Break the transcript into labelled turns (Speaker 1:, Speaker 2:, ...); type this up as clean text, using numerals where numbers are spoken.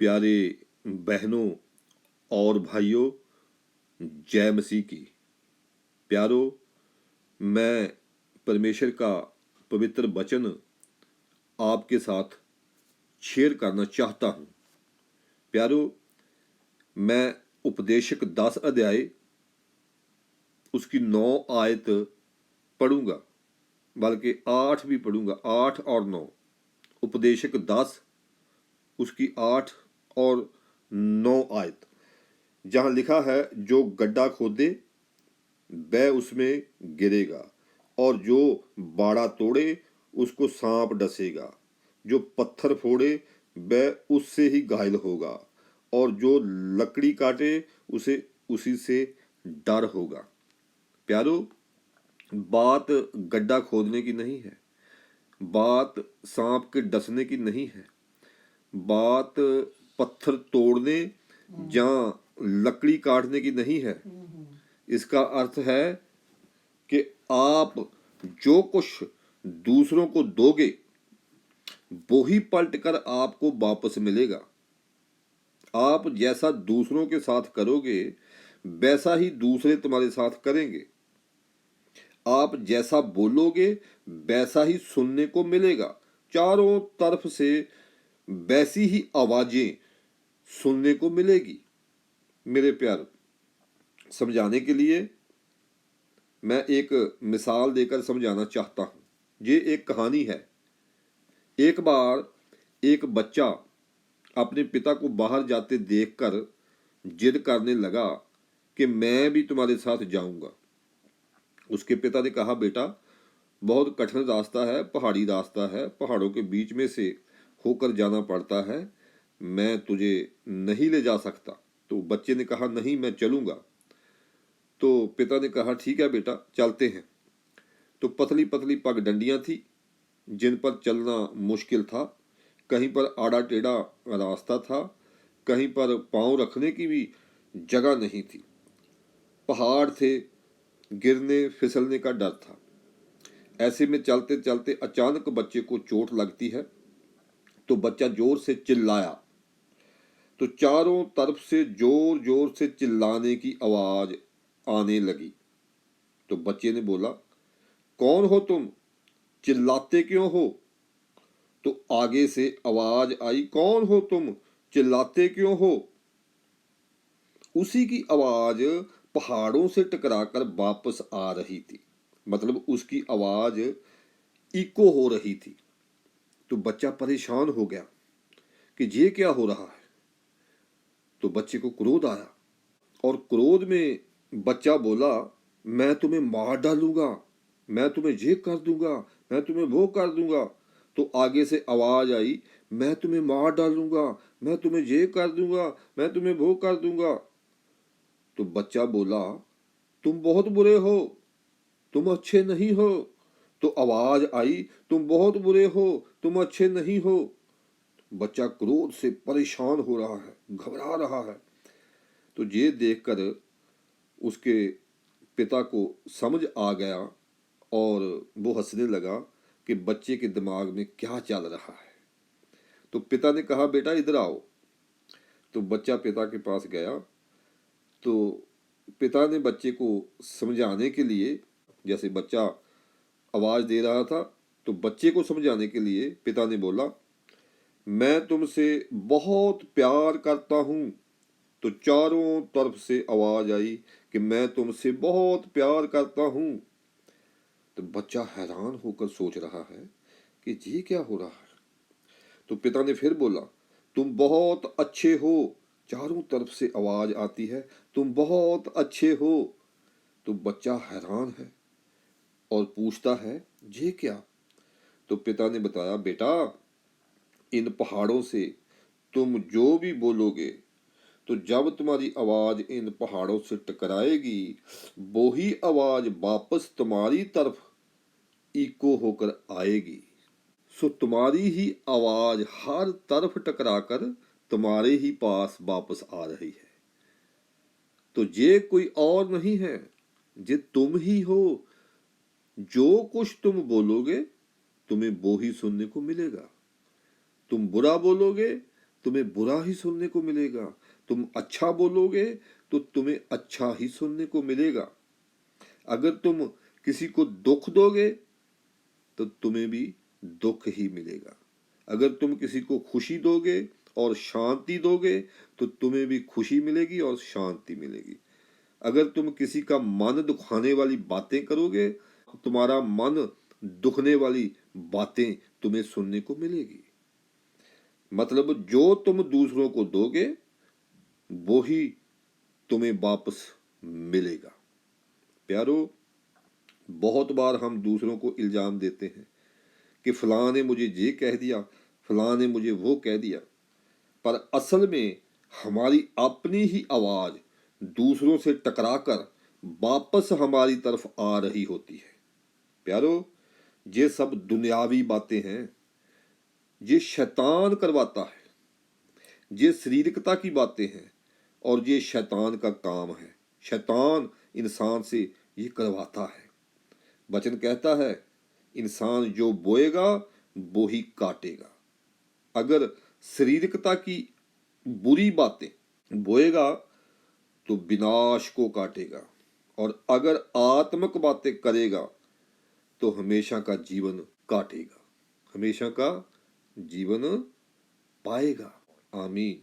Speaker 1: प्यारे बहनों और भाइयों, जय मसीह की। प्यारो, मैं परमेश्वर का पवित्र वचन आपके साथ शेयर करना चाहता हूँ। प्यारो, मैं उपदेशक 10 अध्याय उसकी 9 आयत पढ़ूंगा, बल्कि 8 भी पढ़ूंगा, 8 और 9। उपदेशक 10 उसकी 8 और 9 आयत, जहाँ लिखा है, जो गड्ढा खोदे वह उसमें गिरेगा, और जो बाड़ा तोड़े उसको सांप डसेगा, जो पत्थर फोड़े वह उससे ही घायल होगा, और जो लकड़ी काटे उसे उसी से डर होगा। प्यारो, बात गड्ढा खोदने की नहीं है, बात सांप के डसने की नहीं है, बात पत्थर तोड़ने या लकड़ी काटने की नहीं है। इसका अर्थ है कि आप जो कुछ दूसरों को दोगे वो ही पलट कर आपको वापस मिलेगा। आप जैसा दूसरों के साथ करोगे वैसा ही दूसरे तुम्हारे साथ करेंगे। आप जैसा बोलोगे वैसा ही सुनने को मिलेगा। चारों तरफ से वैसी ही आवाजें सुनने को मिलेगी। मेरे प्यार, समझाने के लिए मैं एक मिसाल देकर समझाना चाहता हूँ। ये एक कहानी है। एक बार एक बच्चा अपने पिता को बाहर जाते देखकर जिद करने लगा कि मैं भी तुम्हारे साथ जाऊंगा। उसके पिता ने कहा, बेटा, बहुत कठिन रास्ता है, पहाड़ी रास्ता है, पहाड़ों के बीच में से होकर जाना पड़ता है, मैं तुझे नहीं ले जा सकता। तो बच्चे ने कहा, नहीं, मैं चलूंगा। तो पिता ने कहा, ठीक है बेटा, चलते हैं। तो पतली पतली पगडंडियां थी जिन पर चलना मुश्किल था। कहीं पर आड़ा टेढ़ा रास्ता था, कहीं पर पांव रखने की भी जगह नहीं थी। पहाड़ थे, गिरने फिसलने का डर था। ऐसे में चलते चलते अचानक बच्चे को चोट लगती है। तो बच्चा जोर से चिल्लाया। तो चारों तरफ से जोर जोर से चिल्लाने की आवाज आने लगी। तो बच्चे ने बोला, कौन हो तुम, चिल्लाते क्यों हो? तो आगे से आवाज आई, कौन हो तुम, चिल्लाते क्यों हो? उसी की आवाज पहाड़ों से टकराकर वापस आ रही थी। मतलब उसकी आवाज इको हो रही थी। तो बच्चा परेशान हो गया कि ये क्या हो रहा है। तो बच्चे को क्रोध आया, और क्रोध में बच्चा बोला, मैं तुम्हें मार डालूंगा, मैं तुम्हें ये कर दूंगा, मैं तुम्हें वो कर दूंगा। तो आगे से आवाज आई, मैं तुम्हें मार डालूंगा, मैं तुम्हें ये कर दूंगा, मैं तुम्हें वो कर दूंगा। तो बच्चा बोला, तुम बहुत बुरे हो, तुम अच्छे नहीं हो। तो आवाज आई, तुम बहुत बुरे हो, तुम अच्छे नहीं हो। बच्चा क्रोध से परेशान हो रहा है, घबरा रहा है। तो ये देखकर उसके पिता को समझ आ गया, और वो हंसने लगा कि बच्चे के दिमाग में क्या चल रहा है। तो पिता ने कहा, बेटा इधर आओ। तो बच्चा पिता के पास गया। तो पिता ने बच्चे को समझाने के लिए, जैसे बच्चा आवाज दे रहा था, तो बच्चे को समझाने के लिए पिता ने बोला, मैं तुमसे बहुत प्यार करता हूँ। तो चारों तरफ से आवाज आई कि मैं तुमसे बहुत प्यार करता हूँ। तो बच्चा हैरान होकर सोच रहा है कि ये क्या हो रहा है। तो पिता ने फिर बोला, तुम बहुत अच्छे हो। चारों तरफ से आवाज आती है, तुम बहुत अच्छे हो। तो बच्चा हैरान है और पूछता है, ये क्या? तो पिता ने बताया, बेटा, इन पहाड़ों से तुम जो भी बोलोगे, तो जब तुम्हारी आवाज इन पहाड़ों से टकराएगी, वो ही आवाज वापस तुम्हारी तरफ इको होकर आएगी। सो तुम्हारी ही आवाज हर तरफ टकराकर तुम्हारे ही पास वापस आ रही है। तो ये कोई और नहीं है, ये तुम ही हो। जो कुछ तुम बोलोगे तुम्हें वो ही सुनने को मिलेगा। तुम बुरा बोलोगे तुम्हें बुरा ही सुनने को मिलेगा। तुम अच्छा बोलोगे तो तुम्हें अच्छा ही सुनने को मिलेगा। अगर तुम किसी को दुख दोगे तो तुम्हें भी दुख ही मिलेगा। अगर तुम किसी को खुशी दोगे और शांति दोगे तो तुम्हें भी खुशी मिलेगी और शांति मिलेगी। अगर तुम किसी का मन दुखाने वाली बातें करोगे तो तुम्हारा मन दुखने वाली बातें तुम्हें सुनने को मिलेगी। मतलब जो तुम दूसरों को दोगे वो ही तुम्हें वापस मिलेगा। प्यारो, बहुत बार हम दूसरों को इल्ज़ाम देते हैं कि फलां ने मुझे ये कह दिया, फलां ने मुझे वो कह दिया, पर असल में हमारी अपनी ही आवाज़ दूसरों से टकराकर वापस हमारी तरफ आ रही होती है। प्यारो, ये सब दुनियावी बातें हैं, ये शैतान करवाता है, ये शारीरिकता की बातें हैं और ये शैतान का काम है। शैतान इंसान से ये करवाता है। वचन कहता है इंसान जो बोएगा वो ही काटेगा। अगर शारीरिकता की बुरी बातें बोएगा तो विनाश को काटेगा, और अगर आत्मिक बातें करेगा तो हमेशा का जीवन काटेगा, हमेशा का जीवन पाएगा। आमीन।